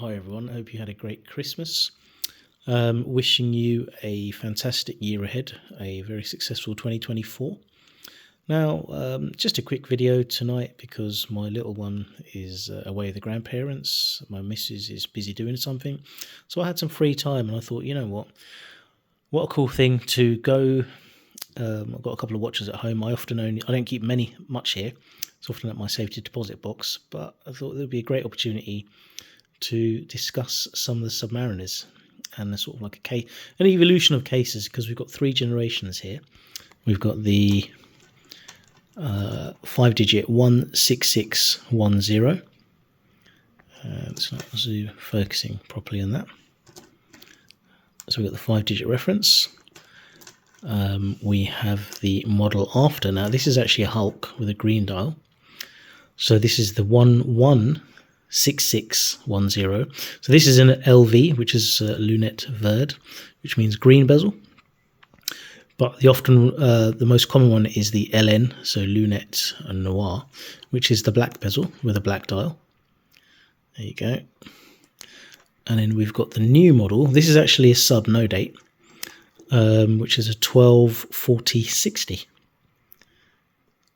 Hi everyone, I hope you had a great Christmas. Wishing you a fantastic year ahead, a very successful 2024. Now, just a quick video tonight because my little one is away with the grandparents. My missus is busy doing something. So I had some free time and I thought, you know what a cool thing to go. I've got a couple of watches at home. I don't keep much here. It's often at my safety deposit box, but I thought there would be a great opportunity to discuss some of the Submariners and the sort of like an evolution of cases, because we've got three generations here. We've got the 5-digit 16610. It's not focusing properly on that. So we've got the 5-digit reference. We have the model after. Now this is actually a Hulk with a green dial. So this is the 116610. So this is an LV, which is lunette vert, which means green bezel. But the most common one is the LN, so lunette noir, which is the black bezel with a black dial. There you go. And then we've got the new model. This is actually a sub no date, which is a 124060.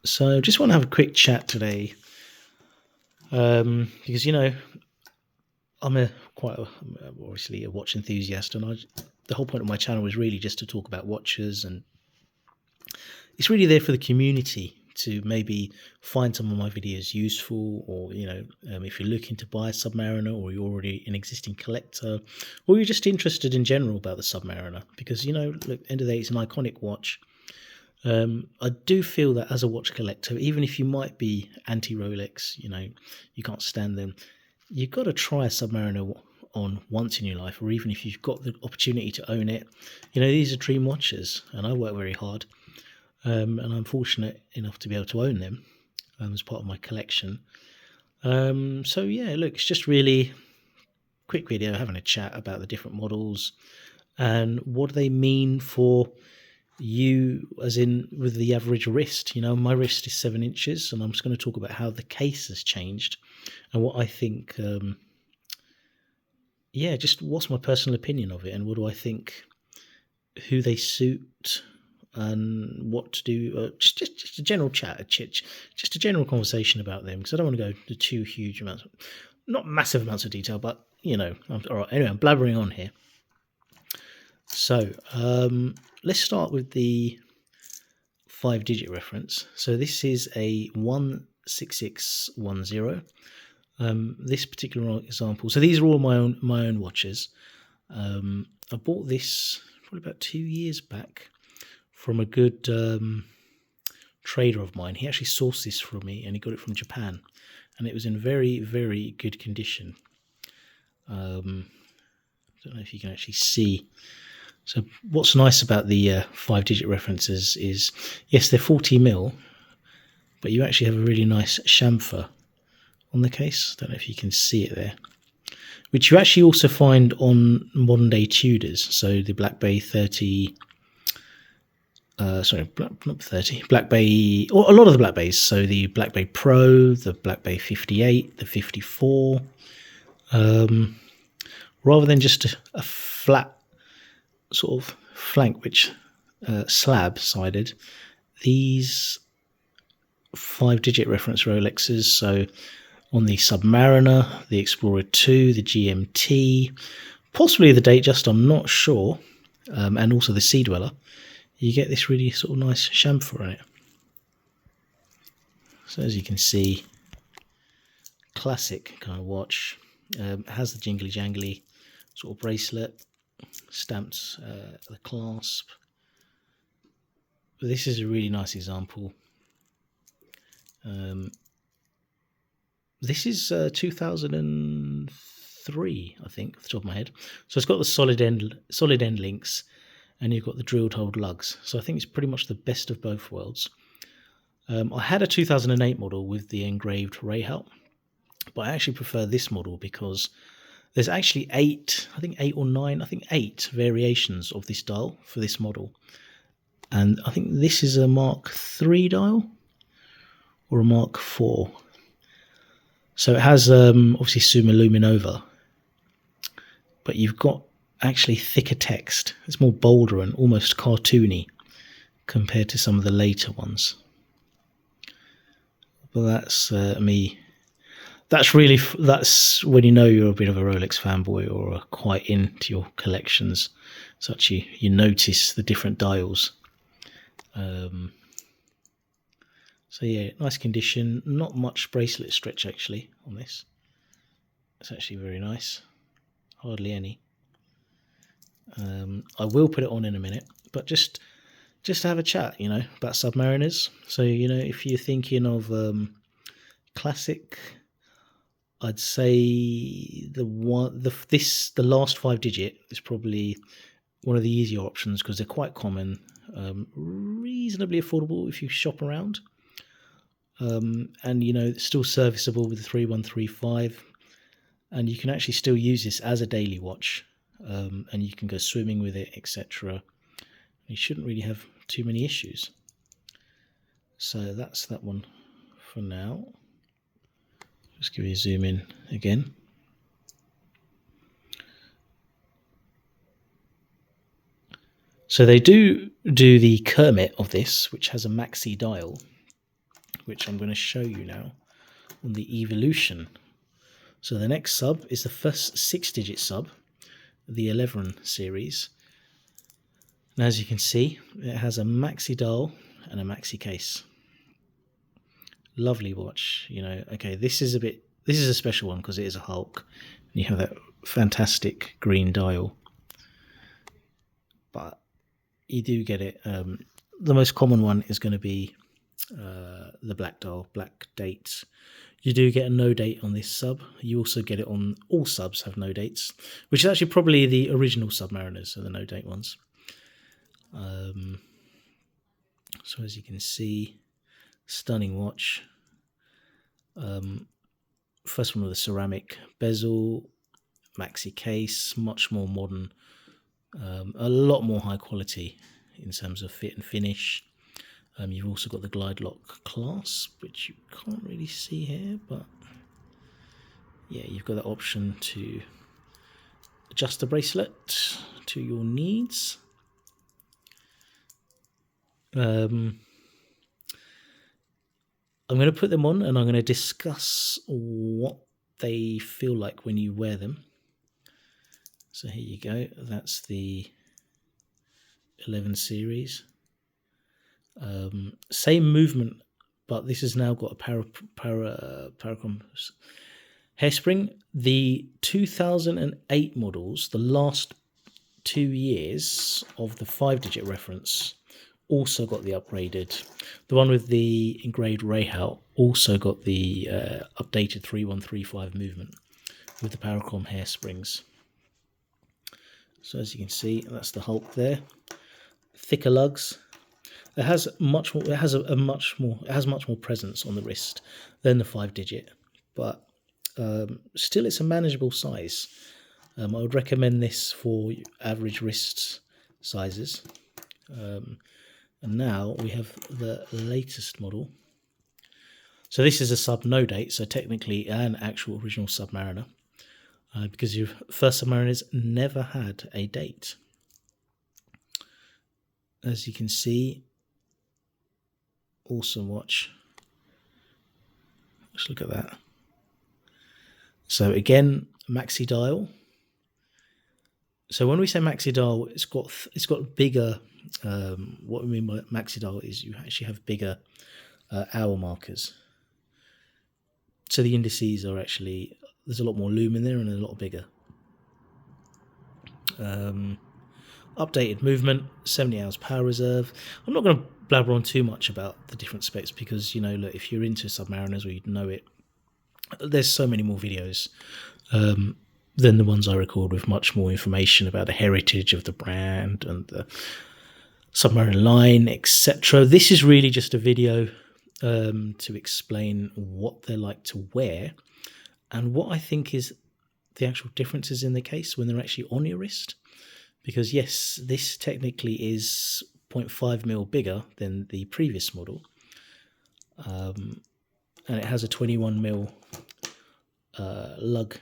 So just want to have a quick chat today. Because I'm obviously a watch enthusiast, and the whole point of my channel is really just to talk about watches, and it's really there for the community to maybe find some of my videos useful, or if you're looking to buy a Submariner, or you're already an existing collector, or you're just interested in general about the Submariner, because look, at the end of the day, it's an iconic watch. I do feel that as a watch collector, even if you might be anti-Rolex, you can't stand them, you've got to try a Submariner on once in your life, or even if you've got the opportunity to own it. These are dream watches, and I work very hard, and I'm fortunate enough to be able to own them as part of my collection. So yeah, look, it's just really quick video having a chat about the different models and what they mean for you, as in with the average wrist. My wrist is 7 inches, and I'm just going to talk about how the case has changed and what I think. Just what's my personal opinion of it, and what do I think, who they suit, and what to do. Just a general chat, just a general conversation about them, because I don't want to go to too huge amounts, not massive amounts of detail, but all right. Anyway, I'm blabbering on here. So let's start with the 5-digit reference. So this is a 16610. This particular example. So these are all my own watches. I bought this probably about 2 years back from a good trader of mine. He actually sourced this from me, and he got it from Japan, and it was in very, very good condition. I don't know if you can actually see. So what's nice about the 5-digit references is, yes, they're 40mm, but you actually have a really nice chamfer on the case. Don't know if you can see it there, which you actually also find on modern day Tudors. So the Black Bay 30, Black Bay, or a lot of the Black Bays. So the Black Bay Pro, the Black Bay 58, the 54, rather than just a flat sort of flank, which slab sided, these 5-digit reference Rolexes. So on the Submariner, the Explorer 2, the GMT, possibly the Datejust, I'm not sure, and also the Sea Dweller, you get this really sort of nice chamfer on it. So as you can see, classic kind of watch. Has the jingly jangly sort of bracelet, stamped the clasp. But this is a really nice example. This is 2003, I think, off the top of my head. So it's got the solid end links, and you've got the drilled hole lugs. So I think it's pretty much the best of both worlds. I had a 2008 model with the engraved rail, but I actually prefer this model because there's actually 8 variations of this dial for this model. And I think this is a Mark III dial or a Mark IV. So it has obviously Suma Luminova but you've got actually thicker text. It's more bolder and almost cartoony compared to some of the later ones. But that's me. That's when you know you're a bit of a Rolex fanboy or are quite into your collections. Such you notice the different dials. So yeah, nice condition. Not much bracelet stretch actually on this. It's actually very nice. Hardly any. I will put it on in a minute, but just to have a chat, about Submariners. So if you're thinking of classic, I'd say the last 5 digit is probably one of the easier options because they're quite common, reasonably affordable if you shop around, and it's still serviceable with the 3135, and you can actually still use this as a daily watch, and you can go swimming with it, etc. You shouldn't really have too many issues. So that's that one for now. Just give you a zoom in again. So they do the Kermit of this, which has a maxi dial, which I'm going to show you now on the Evolution. So the next sub is the first 6-digit sub, the 11 series. And as you can see, it has a maxi dial and a maxi case. Lovely watch. Okay, this is a special one because it is a Hulk. You have that fantastic green dial, but you do get it. The most common one is going to be the black dial, black dates. You do get a no date on this sub. You also get it on all subs have no dates, which is actually probably the original Submariners, so the no date ones. So as you can see, stunning watch. First one with a ceramic bezel, maxi case, much more modern, a lot more high quality in terms of fit and finish. You've also got the glide lock clasp, which you can't really see here, but yeah, you've got the option to adjust the bracelet to your needs. I'm going to put them on and I'm going to discuss what they feel like when you wear them. So here you go. That's the 11 series. Same movement, but this has now got a Paracom hairspring. The 2008 models, the last 2 years of the 5-digit reference, also got the upgraded. The one with the engraved Rahal also got the updated 3135 movement with the Paracom hairsprings. So as you can see, that's the Hulk there. Thicker lugs. It has much more. It has much more presence on the wrist than the 5-digit, but still, it's a manageable size. I would recommend this for average wrist sizes. And now we have the latest model. So this is a sub no date, so technically an actual original Submariner, because your first Submariners never had a date. As you can see, awesome watch. Let's look at that. So again, maxi dial. So when we say maxi dial, it's got bigger. What we mean by maxi dial is you actually have bigger hour markers. So the indices are actually, there's a lot more lumen there and a lot bigger. Updated movement, 70 hours power reserve. I'm not going to blabber on too much about the different specs because, look, if you're into Submariners or you'd know it, there's so many more videos than the ones I record with much more information about the heritage of the brand and the Submariner line, etc. This is really just a video to explain what they're like to wear and what I think is the actual differences in the case when they're actually on your wrist. Because yes, this technically is 0.5 mil bigger than the previous model, and it has a 21 mil lug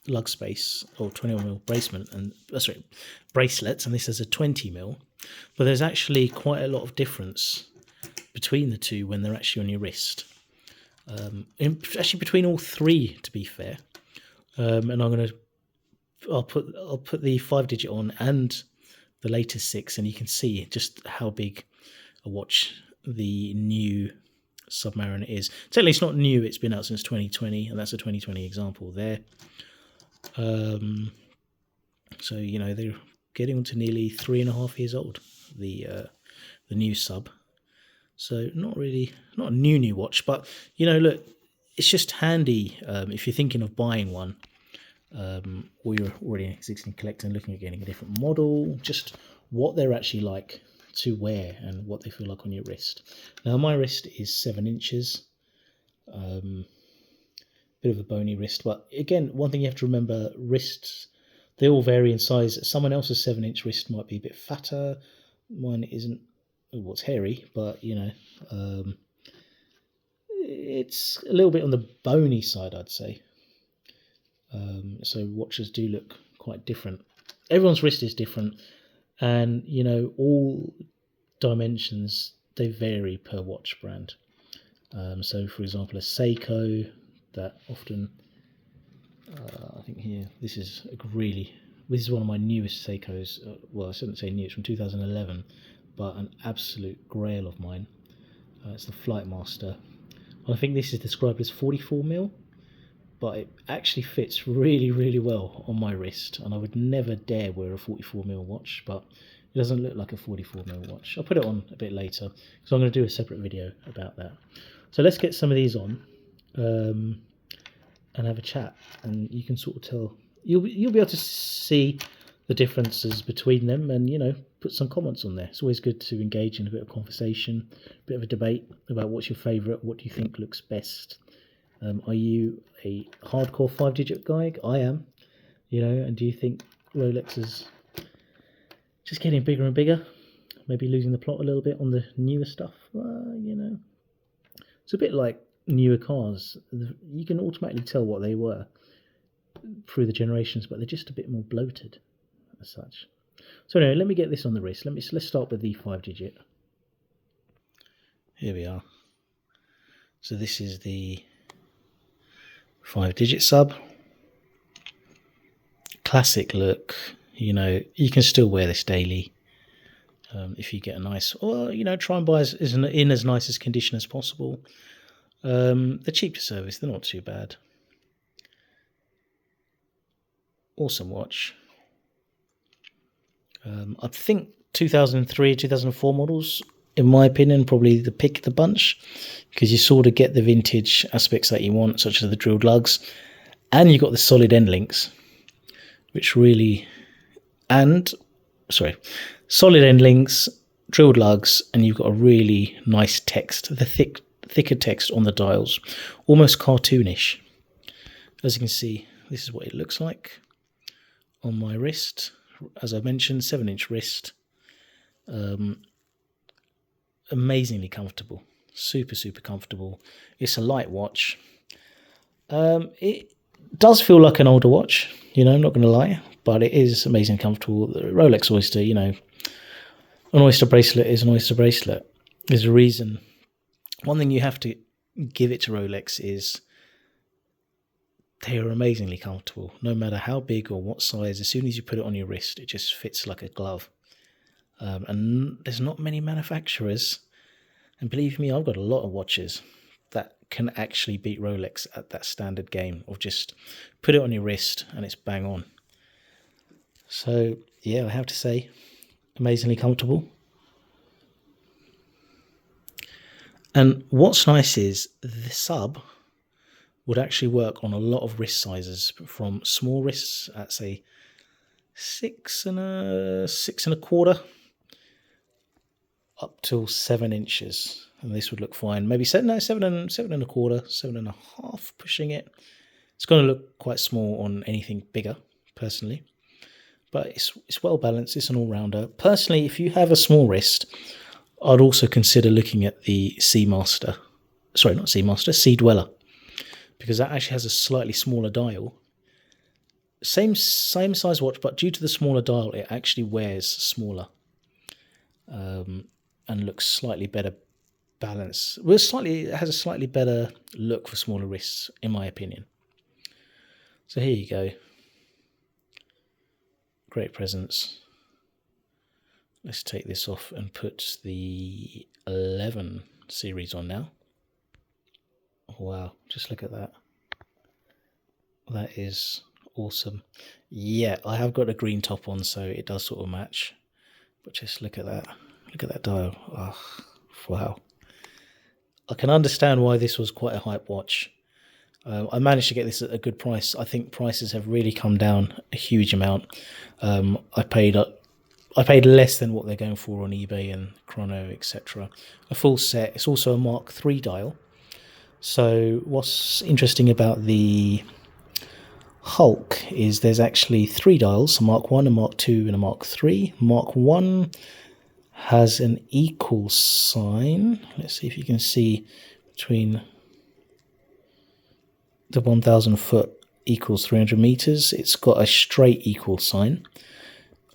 lug space or 21mm bracelet, and bracelets, and this has a 20mm. But there's actually quite a lot of difference between the two when they're actually on your wrist. Actually, between all three, to be fair. And I'll put the 5-digit on and the latest 6, and you can see just how big a watch the new Submariner is. Technically, it's not new; it's been out since 2020, and that's a 2020 example there. So they're getting on to nearly 3.5 years old. The new Sub. So not a new watch, but look, it's just handy if you're thinking of buying one, or you're already an existing collector and looking at getting a different model, just what they're actually like to wear and what they feel like on your wrist. Now my wrist is 7 inches, bit of a bony wrist, but again, one thing you have to remember, wrists, they all vary in size. Someone else's 7-inch wrist might be a bit fatter, mine isn't. Well, it's hairy, but it's a little bit on the bony side, I'd say. So watches do look quite different. Everyone's wrist is different, and all dimensions, they vary per watch brand. So for example, a Seiko, that often I think here, this is one of my newest Seikos. Well, I shouldn't say new, it's from 2011, but an absolute grail of mine. It's the Flight Master. I think this is described as 44mm, but it actually fits really, really well on my wrist, and I would never dare wear a 44mm watch, but it doesn't look like a 44mm watch. I'll put it on a bit later, because I'm going to do a separate video about that. So let's get some of these on and have a chat, and you can sort of tell, you'll be able to see the differences between them, and put some comments on there. It's always good to engage in a bit of conversation, a bit of a debate about what's your favourite, what do you think looks best. Are you a hardcore 5-digit guy? I am, and do you think Rolex is just getting bigger and bigger, maybe losing the plot a little bit on the newer stuff? It's a bit like newer cars. You can automatically tell what they were through the generations, but they're just a bit more bloated as such. So anyway, let me get this on the wrist. Let's start with the 5-digit. Here we are. So this is the 5-digit Sub. Classic look. You can still wear this daily if you get a nice, or try and buy in as nice as condition as possible. They're cheap to service. They're not too bad. Awesome watch. I think 2003, 2004 models, in my opinion, probably the pick of the bunch, because you sort of get the vintage aspects that you want, such as the drilled lugs, and you got the solid end links, which really, solid end links, drilled lugs, and you've got a really nice text, the thicker text on the dials, almost cartoonish. As you can see, this is what it looks like on my wrist. As I mentioned, 7-inch wrist. Amazingly comfortable. Super, super comfortable. It's a light watch. It does feel like an older watch, I'm not going to lie, but it is amazingly comfortable. The Rolex Oyster, an Oyster bracelet is an Oyster bracelet. There's a reason. One thing you have to give it to Rolex is they are amazingly comfortable, no matter how big or what size. As soon as you put it on your wrist, it just fits like a glove. And there's not many manufacturers, and believe me, I've got a lot of watches that can actually beat Rolex at that standard game of just put it on your wrist and it's bang on. So yeah, I have to say, amazingly comfortable. And what's nice is the Sub would actually work on a lot of wrist sizes, from small wrists at say 6 1/4 up till 7 inches, and this would look fine. Maybe 7 1/4, 7.5, pushing it. It's going to look quite small on anything bigger, personally, but it's well balanced. It's an all-rounder. Personally, if you have a small wrist, I'd also consider looking at the Sea Dweller, because that actually has a slightly smaller dial, same size watch, but due to the smaller dial, it actually wears smaller, and looks slightly better balance. Well, it has a slightly better look for smaller wrists, in my opinion. So here you go. Great presence. Let's take this off and put the 11 series on now. Wow, just look at that. That is awesome. Yeah, I have got a green top on, so it does sort of match. But just look at that. Look at that dial. Oh, wow. I can understand why this was quite a hype watch. I managed to get this at a good price. I think prices have really come down a huge amount. I paid less than what they're going for on eBay and Chrono, etc. A full set. It's also a Mark III dial. So what's interesting about the Hulk is there's actually 3 dials, a Mark 1, a Mark 2 and a Mark 3. Mark 1 has an equal sign. Let's see if you can see between the 1,000 foot equals 300 meters. It's got a straight equal sign.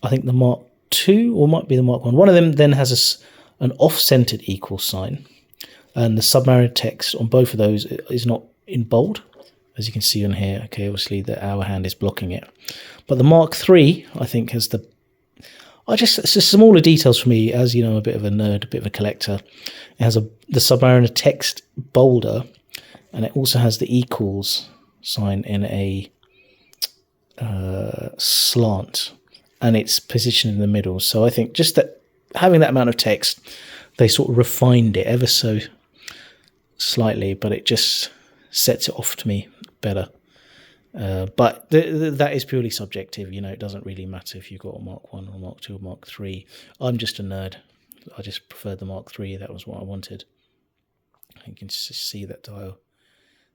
I think the Mark 2, or might be the Mark 1. One of them then has an off-centered equal sign. And the Submariner text on both of those is not in bold, as you can see on here. Okay, obviously the hour hand is blocking it. But the Mark III, I think, has the... it's just smaller details for me, as you know, I'm a bit of a nerd, a bit of a collector. It has the Submariner text bolder, and it also has the equals sign in a slant, and it's positioned in the middle. So I think just that having that amount of text, they sort of refined it ever so slightly, but it just sets it off to me better. But that is purely subjective. You know, it doesn't really matter if you've got a Mark 1 or Mark 2 or Mark 3. I'm just a nerd. I just preferred the Mark 3. That was what I wanted. You can just see that dial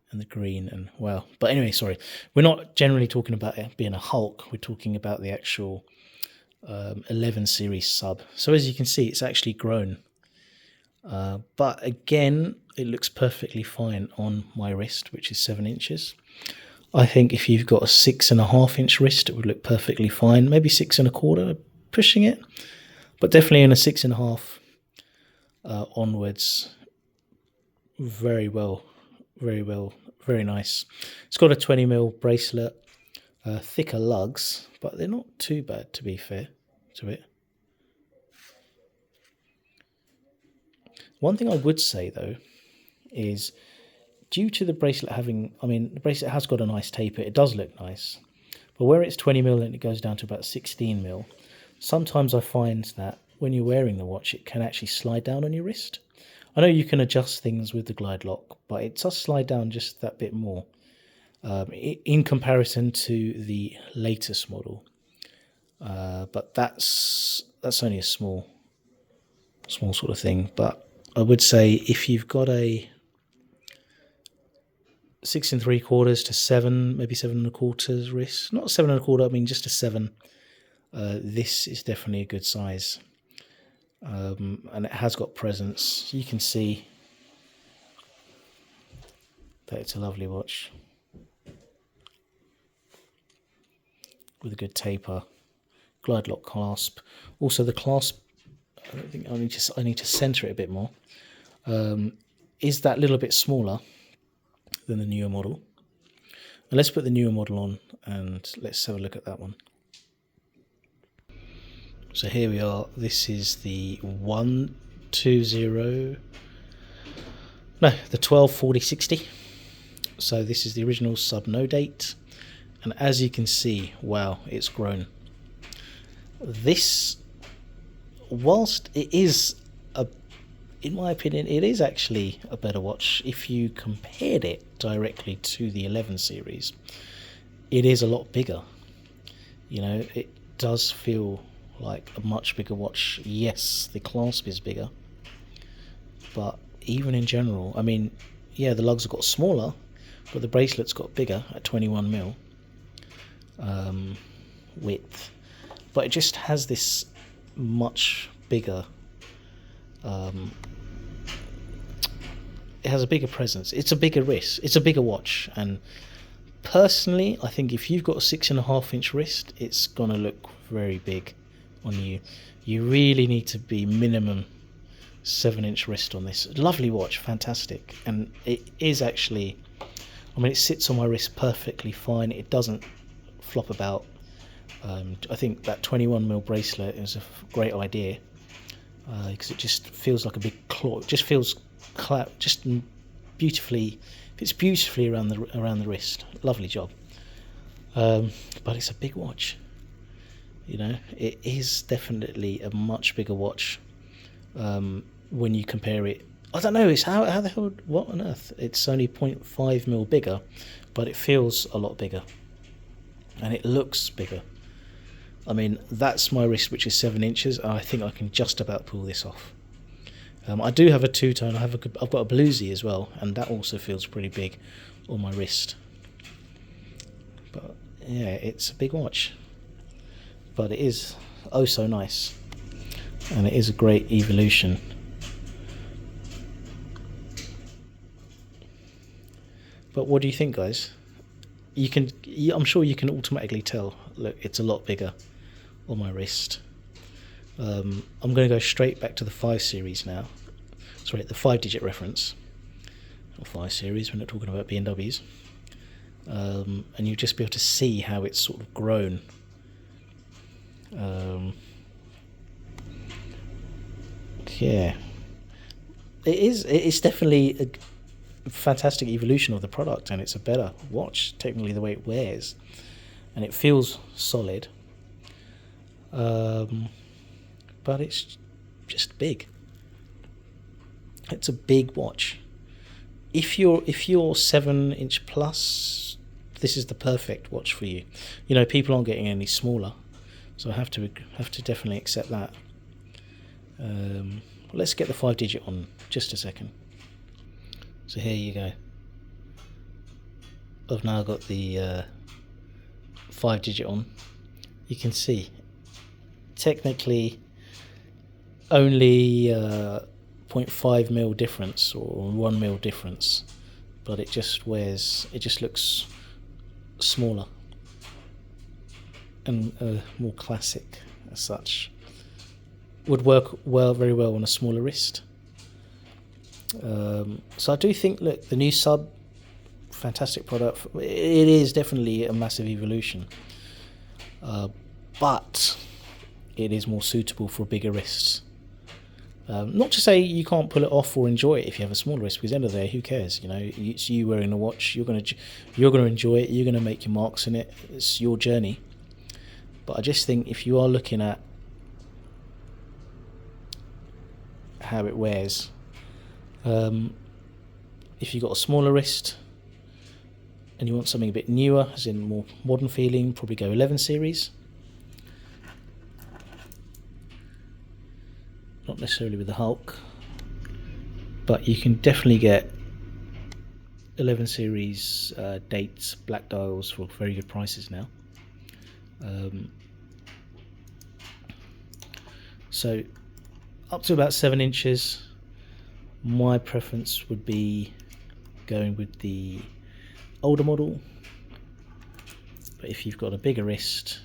and the green, and wow. But anyway, sorry. We're not generally talking about it being a Hulk. We're talking about the actual 11 series sub. So as you can see, it's actually grown. But again, it looks perfectly fine on my wrist, which is 7 inches. I think if you've got a 6.5 inch wrist, it would look perfectly fine. Maybe 6.25, pushing it, but definitely in a 6.5 onwards. Very well, very nice. It's got a 20mm bracelet, thicker lugs, but they're not too bad, to be fair to it. One thing I would say though is, due to the bracelet having, the bracelet has got a nice taper, it does look nice, but where it's 20mm and it goes down to about 16mm, sometimes I find that when you're wearing the watch, it can actually slide down on your wrist. I know you can adjust things with the glide lock, but it does slide down just that bit more in comparison to the latest model. But that's only a small sort of thing. But I would say if you've got a 6 3/4 to 7, maybe 7 1/4 wrist, not 7 1/4, just a 7. This is definitely a good size. And it has got presence. You can see that it's a lovely watch with a good taper, glide lock clasp. Also the clasp, I don't think I need to center it a bit more. Is that little bit smaller than the newer model. And let's put the newer model on and let's have a look at that one. So here we are. This is the 124060. So this is the original sub no date, and as you can see, wow, it's grown. This, whilst it is in my opinion, it is actually a better watch if you compared it directly to the 11 series. It is a lot bigger. You know, it does feel like a much bigger watch. Yes, the clasp is bigger, but even in general, yeah, the lugs have got smaller, but the bracelet's got bigger at 21mm width, but it just has this much bigger, it has a bigger presence. It's a bigger wrist, it's a bigger watch, and Personally, I think if you've got a 6.5-inch wrist, it's gonna look very big on you. You really need to be minimum 7-inch wrist on this. Lovely watch, fantastic, and it is actually, I mean, it sits on my wrist perfectly fine. It doesn't flop about. I think that 21mm bracelet is a great idea because it just feels like a big claw. It just feels just beautifully, fits beautifully around the wrist. Lovely job. But it's a big watch. You know, it is definitely a much bigger watch when you compare it. I don't know, it's how the hell, what on earth? It's only 0.5mm bigger, but it feels a lot bigger. And it looks bigger. I mean, that's my wrist, which is 7 inches. I think I can just about pull this off. I do have a two-tone. I've got a bluesy as well, and that also feels pretty big on my wrist. But yeah, it's a big watch. But it is oh so nice. And it is a great evolution. But what do you think, guys? I'm sure you can automatically tell. Look, it's a lot bigger on my wrist. I'm going to go straight back to the 5 series now. Sorry, the 5-digit reference. Not 5 series, we're not talking about B&Ws. And you'll just be able to see how it's sort of grown. Yeah. It's definitely a fantastic evolution of the product, and it's a better watch, technically, the way it wears. And it feels solid. But it's just big. It's a big watch. If you're 7-inch plus, this is the perfect watch for you. You know, people aren't getting any smaller, so I have to definitely accept that. Let's get the 5-digit on just a second. So here you go. I've now got the 5-digit on. You can see technically only 0.5mm difference or 1mm difference, but it just looks smaller and more classic as such. Would work very well on a smaller wrist. So I do think, look, the new sub, fantastic product. It is definitely a massive evolution, but it is more suitable for bigger wrists. Not to say you can't pull it off or enjoy it if you have a small wrist, because at the end of the day, who cares? You know, it's you wearing a watch. You're gonna enjoy it. You're gonna make your marks in it. It's your journey. But I just think if you are looking at how it wears, if you've got a smaller wrist and you want something a bit newer, as in more modern feeling, probably go 11 series. Not necessarily with the Hulk, but you can definitely get 11 series dates, black dials for very good prices now. So up to about 7 inches, my preference would be going with the older model. But if you've got a bigger wrist,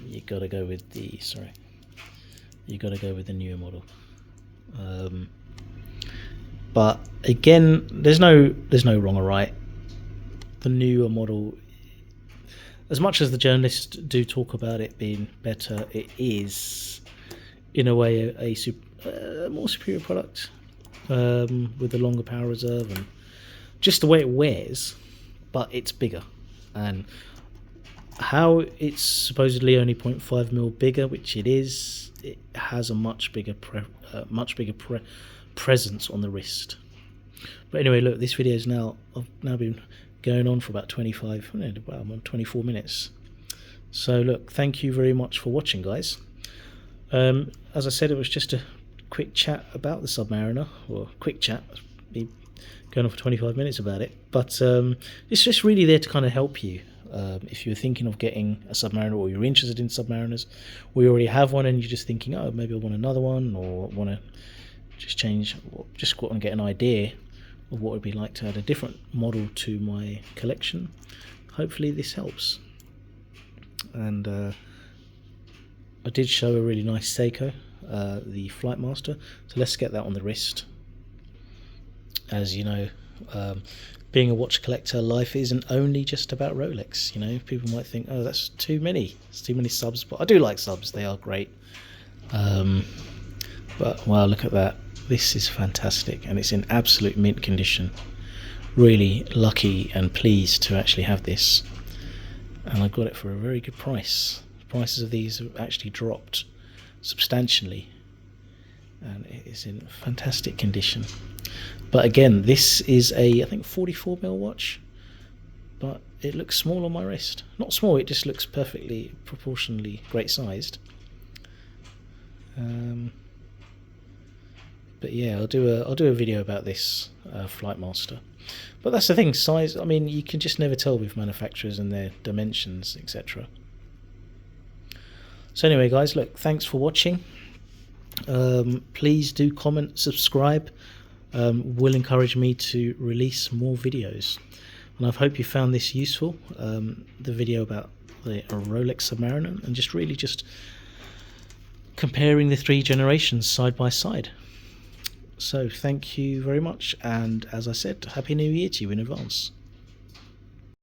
you got to go with the newer model. But again, there's no wrong or right. The newer model, as much as the journalists do talk about it being better, it is in a way a more superior product, with a longer power reserve and just the way it wears. But it's bigger, and how it's supposedly only 0.5mm bigger, which it is, it has a much bigger presence on the wrist. But anyway, look, this video is I've now been going on for about 24 minutes. So look, thank you very much for watching, guys. As I said, it was just a quick chat about the Submariner, or quick chat, be going on for 25 minutes about it, but it's just really there to kind of help you. If you're thinking of getting a Submariner, or you're interested in Submariners, or you already have one and you're just thinking, oh, maybe I want another one, or want to just change, or just go out and get an idea of what it would be like to add a different model to my collection. Hopefully this helps. And I did show a really nice Seiko, the Flight Master, so let's get that on the wrist. As you know, being a watch collector, life isn't only just about Rolex. You know, people might think, oh, that's too many, it's too many subs, but I do like subs, they are great. But wow, look at that, this is fantastic, and it's in absolute mint condition. Really lucky and pleased to actually have this, and I got it for a very good price. The prices of these have actually dropped substantially, and it is in fantastic condition. But again, this is a, I think, 44mm watch, but it looks small on my wrist. Not small, it just looks perfectly proportionally great sized. But yeah, I'll do a video about this Flight Master. But that's the thing, size, I mean, you can just never tell with manufacturers and their dimensions, etc. So anyway, guys, look, thanks for watching. Please do comment, subscribe. Will encourage me to release more videos, and I hope you found this useful, the video about the Rolex Submariner, and just really just comparing the 3 generations side by side. So thank you very much, and as I said, Happy New Year to you in advance.